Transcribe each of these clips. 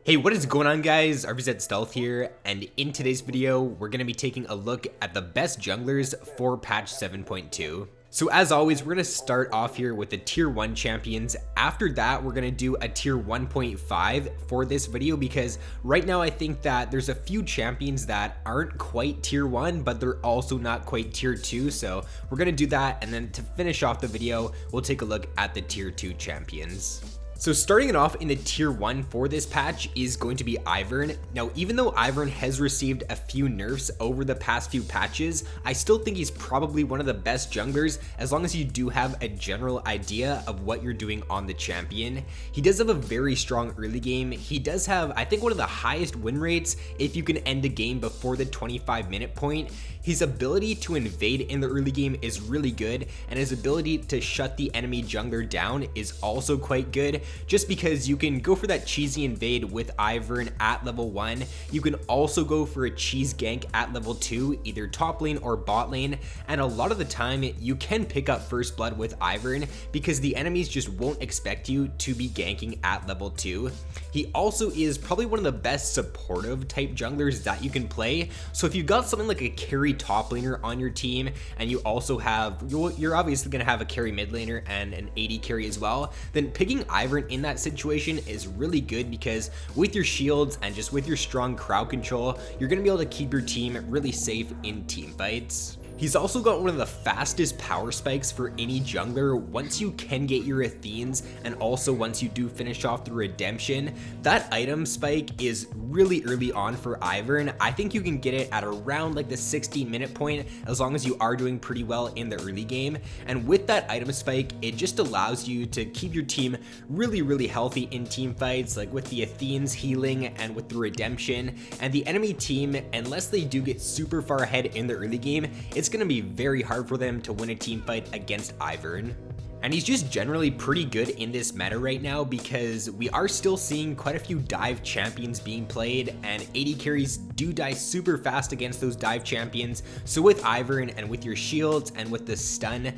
Hey, what is going on guys? RvzStealth here, and in today's video, we're going to be taking a look at the best junglers for patch 7.2. So as always, we're going to start off here with the tier 1 champions. After that, we're going to do a tier 1.5 for this video because right now I think that there's a few champions that aren't quite tier 1, but they're also not quite tier 2. So we're going to do that, and then to finish off the video, we'll take a look at the tier 2 champions. So starting it off in the tier 1 for this patch is going to be Ivern. Now, even though Ivern has received a few nerfs over the past few patches, I still think he's probably one of the best junglers as long as you do have a general idea of what you're doing on the champion. He does have a very strong early game. He does have, I think, one of the highest win rates if you can end a game before the 25-minute point. His ability to invade in the early game is really good, and his ability to shut the enemy jungler down is also quite good, just because you can go for that cheesy invade with Ivern at level 1. You can also go for a cheese gank at level 2, either top lane or bot lane, and a lot of the time you can pick up first blood with Ivern because the enemies just won't expect you to be ganking at level 2. He also is probably one of the best supportive type junglers that you can play, so if you got something like a carry top laner on your team, and you also have, you're obviously going to have a carry mid laner and an AD carry as well, then picking Ivern in that situation is really good because with your shields and just with your strong crowd control, you're going to be able to keep your team really safe in team fights. He's also got one of the fastest power spikes for any jungler once you can get your Athenes, and also once you do finish off the redemption. That item spike is really early on for Ivern. I think you can get it at around like the 60-minute point as long as you are doing pretty well in the early game. And with that item spike, it just allows you to keep your team really healthy in team fights, like with the Athenes healing and with the redemption. And the enemy team, unless they do get super far ahead in the early game, it's going to be very hard for them to win a team fight against Ivern. And he's just generally pretty good in this meta right now because we are still seeing quite a few dive champions being played, and AD carries do die super fast against those dive champions. So with Ivern and with your shields and with the stun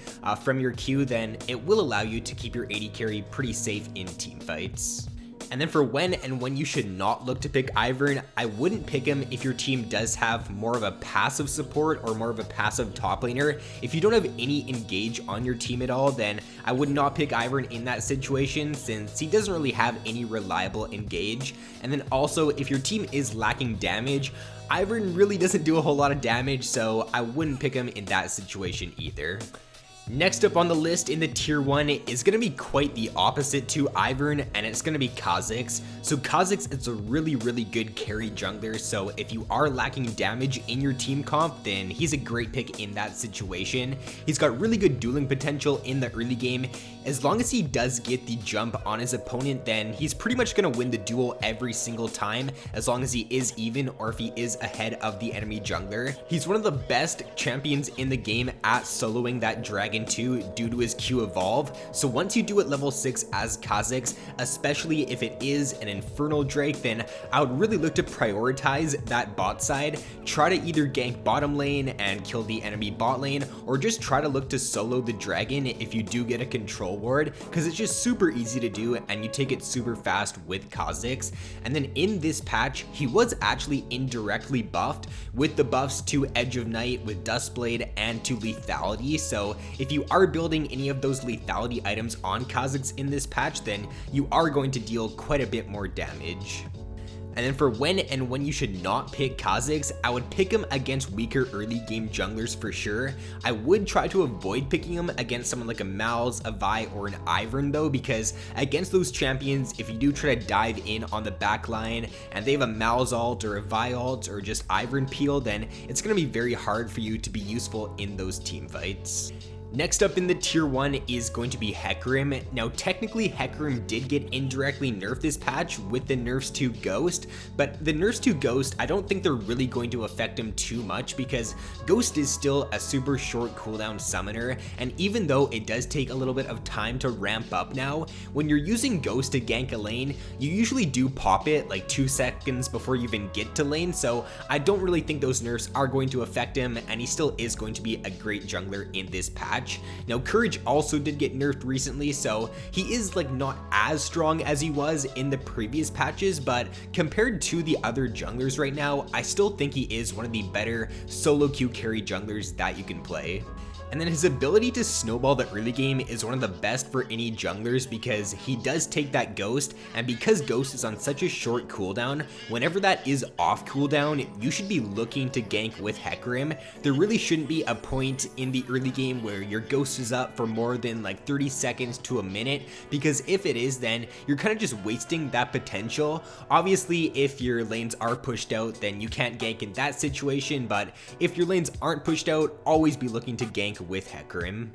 from your Q, then it will allow you to keep your AD carry pretty safe in team fights. And then for when you should not look to pick Ivern, I wouldn't pick him if your team does have more of a passive support or more of a passive top laner. If you don't have any engage on your team at all, then I would not pick Ivern in that situation since he doesn't really have any reliable engage. And then also, if your team is lacking damage, Ivern really doesn't do a whole lot of damage, so I wouldn't pick him in that situation either. Next up on the list in the tier 1 is going to be quite the opposite to Ivern, and it's going to be Khazix. So Khazix is a really good carry jungler, so if you are lacking damage in your team comp, then he's a great pick in that situation. He's got really good dueling potential in the early game. As long as he does get the jump on his opponent, then he's pretty much going to win the duel every single time as long as he is even or if he is ahead of the enemy jungler. He's one of the best champions in the game at soloing that dragon 2 due to his Q evolve. So once you do it level 6 as Khazix, especially if it is an infernal drake, then I would really look to prioritize that bot side. Try to either gank bottom lane and kill the enemy bot lane, or just try to look to solo the dragon if you do get a control ward, because it's just super easy to do and you take it super fast with Khazix. And then in this patch, he was actually indirectly buffed with the buffs to Edge of Night, with Dustblade, and to lethality. So if you are building any of those lethality items on Khazix in this patch, then you are going to deal quite a bit more damage. And then for when you should not pick Khazix, I would pick him against weaker early game junglers for sure. I would try to avoid picking him against someone like a Malz, a Vi, or an Ivern though, because against those champions, if you do try to dive in on the back line and they have a Malz ult or a Vi ult or just Ivern peel, then it's going to be very hard for you to be useful in those team fights. Next up in the tier 1 is going to be Hecarim. Now technically Hecarim did get indirectly nerfed this patch with the nerfs to Ghost, but the nerfs to Ghost, I don't think they're really going to affect him too much because Ghost is still a super short cooldown summoner, and even though it does take a little bit of time to ramp up now, when you're using Ghost to gank a lane, you usually do pop it like 2 seconds before you even get to lane, so I don't really think those nerfs are going to affect him, and he still is going to be a great jungler in this patch. patch. Now Courage also did get nerfed recently, so he is like not as strong as he was in the previous patches, but compared to the other junglers right now, I still think he is one of the better solo queue carry junglers that you can play. And then his ability to snowball the early game is one of the best for any junglers because he does take that ghost, and because ghost is on such a short cooldown, whenever that is off cooldown, you should be looking to gank with Hecarim. There really shouldn't be a point in the early game where your ghost is up for more than like 30 seconds to a minute, because if it is, then you're kind of just wasting that potential. Obviously, if your lanes are pushed out, then you can't gank in that situation, but if your lanes aren't pushed out, always be looking to gank with Hecarim.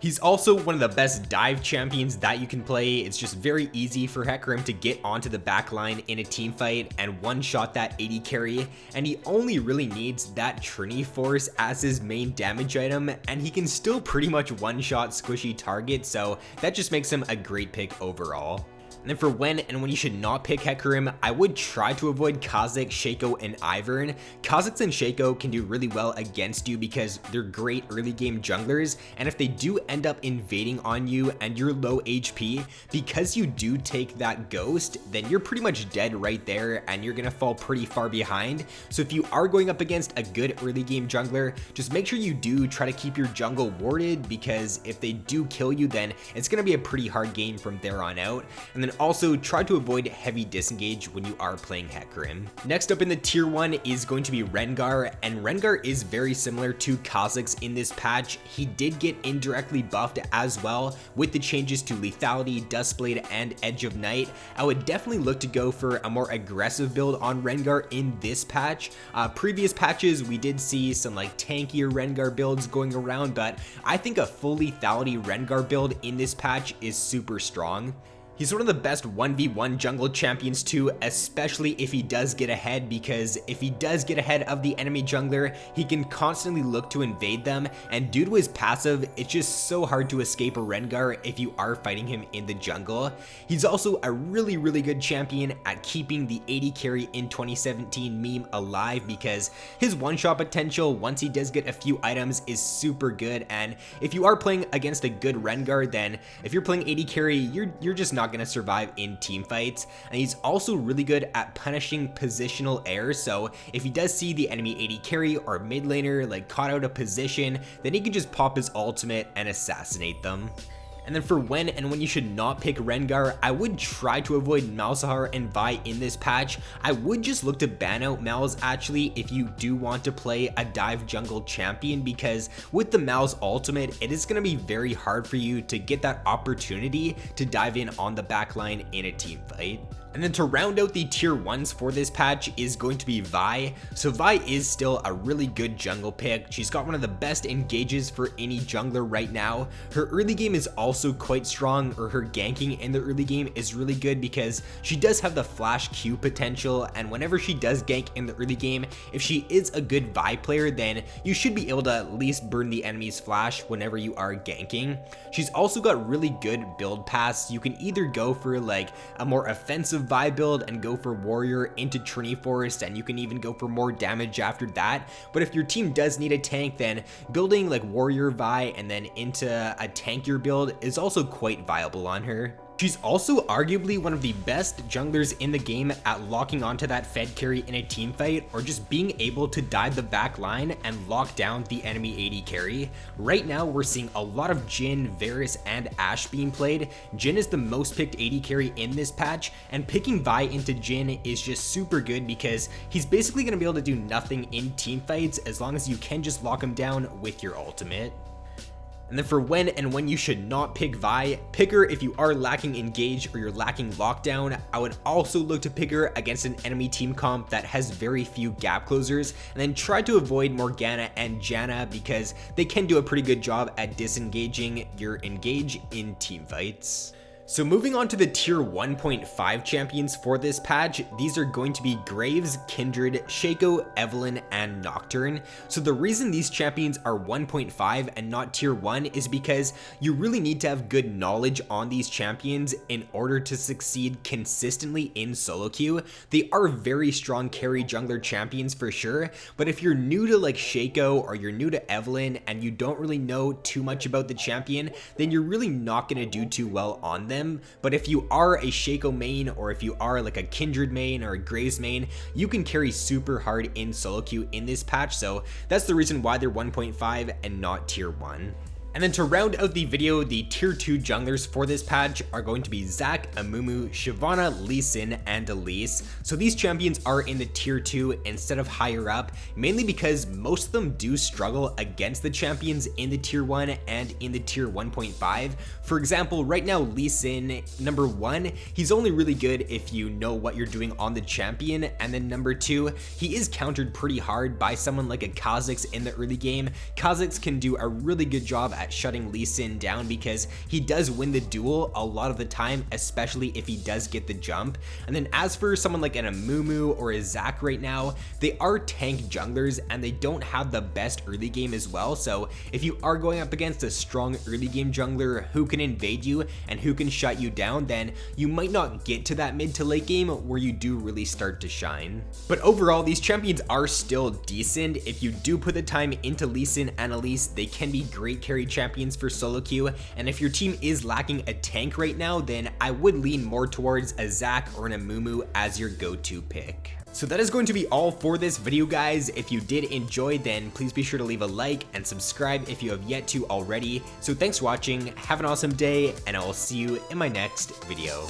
He's also one of the best dive champions that you can play. It's just very easy for Hecarim to get onto the back line in a team fight and one-shot that AD carry, and he only really needs that Trinity Force as his main damage item, and he can still pretty much one-shot squishy targets, so that just makes him a great pick overall. And then for when and when you should not pick Hecarim, I would try to avoid Khazix, Shaco, and Ivern. Khazix and Shaco can do really well against you because they're great early game junglers, and if they do end up invading on you and you're low HP, because you do take that ghost, then you're pretty much dead right there and you're gonna fall pretty far behind. So if you are going up against a good early game jungler, just make sure you do try to keep your jungle warded, because if they do kill you, then it's gonna be a pretty hard game from there on out. And then also try to avoid heavy disengage when you are playing Hecarim. Next up in the tier 1 is going to be Rengar, and Rengar is very similar to Kha'Zix in this patch. He did get indirectly buffed as well with the changes to Lethality, Duskblade, and Edge of Night. I would definitely look to go for a more aggressive build on Rengar in this patch. Previous patches we did see some like tankier Rengar builds going around, but I think a full Lethality Rengar build in this patch is super strong. He's one of the best 1v1 jungle champions too, especially if he does get ahead, because if he does get ahead of the enemy jungler, he can constantly look to invade them, and due to his passive, it's just so hard to escape a Rengar if you are fighting him in the jungle. He's also a really good champion at keeping the AD carry in 2017 meme alive, because his one-shot potential once he does get a few items is super good, and if you are playing against a good Rengar, then if you're playing AD carry, you're just not going to survive in team fights. And he's also really good at punishing positional error, so if he does see the enemy AD carry or mid laner like caught out of position, then he can just pop his ultimate and assassinate them. And then for when and when you should not pick Rengar, I would try to avoid Malzahar and Vi in this patch. I would just look to ban out Malz actually if you do want to play a dive jungle champion, because with the Malz ultimate, it is going to be very hard for you to get that opportunity to dive in on the backline in a team fight. And then to round out the tier 1s for this patch is going to be Vi. So Vi is still a really good jungle pick. She's got one of the best engages for any jungler right now. Her early game is also quite strong, or her ganking in the early game is really good because she does have the flash Q potential, and whenever she does gank in the early game, if she is a good Vi player, then you should be able to at least burn the enemy's flash whenever you are ganking. She's also got really good build paths. You can either go for like a more offensive Vi build and go for warrior into Trinity Force, and you can even go for more damage after that. But if your team does need a tank, then building like warrior Vi and then into a tankier build is also quite viable on her. She's also arguably one of the best junglers in the game at locking onto that Fed carry in a team fight, or just being able to dive the back line and lock down the enemy AD carry. Right now we're seeing a lot of Jhin, Varus, and Ashe being played. Jhin is the most picked AD carry in this patch, and picking Vi into Jhin is just super good because he's basically going to be able to do nothing in team fights as long as you can just lock him down with your ultimate. And then for when and when you should not pick Vi, pick her if you are lacking engage or you're lacking lockdown. I would also look to pick her against an enemy team comp that has very few gap closers, and then try to avoid Morgana and Janna because they can do a pretty good job at disengaging your engage in team fights. So moving on to the tier 1.5 champions for this patch, these are going to be Graves, Kindred, Shaco, Evelynn, and Nocturne. So the reason these champions are 1.5 and not tier 1 is because you really need to have good knowledge on these champions in order to succeed consistently in solo queue. They are very strong carry jungler champions for sure, but if you're new to like Shaco or you're new to Evelynn and you don't really know too much about the champion, then you're really not going to do too well on them. But if you are a Shaco main, or if you are like a Kindred main or a Graves main, you can carry super hard in solo queue in this patch. So that's the reason why they're 1.5 and not tier 1. And then to round out the video, the tier 2 junglers for this patch are going to be Zac, Amumu, Shyvana, Lee Sin, and Elise. So these champions are in the tier 2 instead of higher up, mainly because most of them do struggle against the champions in the tier 1 and in the tier 1.5. For example, right now Lee Sin, number 1, he's only really good if you know what you're doing on the champion, and then number 2, he is countered pretty hard by someone like a Khazix in the early game. Khazix can do a really good job at shutting Lee Sin down because he does win the duel a lot of the time, especially if he does get the jump. And then as for someone like an Amumu or a Zac right now, they are tank junglers and they don't have the best early game as well. So if you are going up against a strong early game jungler who can invade you and who can shut you down, then you might not get to that mid to late game where you do really start to shine. But overall, these champions are still decent. If you do put the time into Lee Sin and Elise, they can be great carry champions for solo queue, and if your team is lacking a tank right now, then I would lean more towards a Zac or an Amumu as your go-to pick. So that is going to be all for this video, guys. If you did enjoy, then please be sure to leave a like and subscribe if you have yet to already. So thanks for watching, have an awesome day, and I will see you in my next video.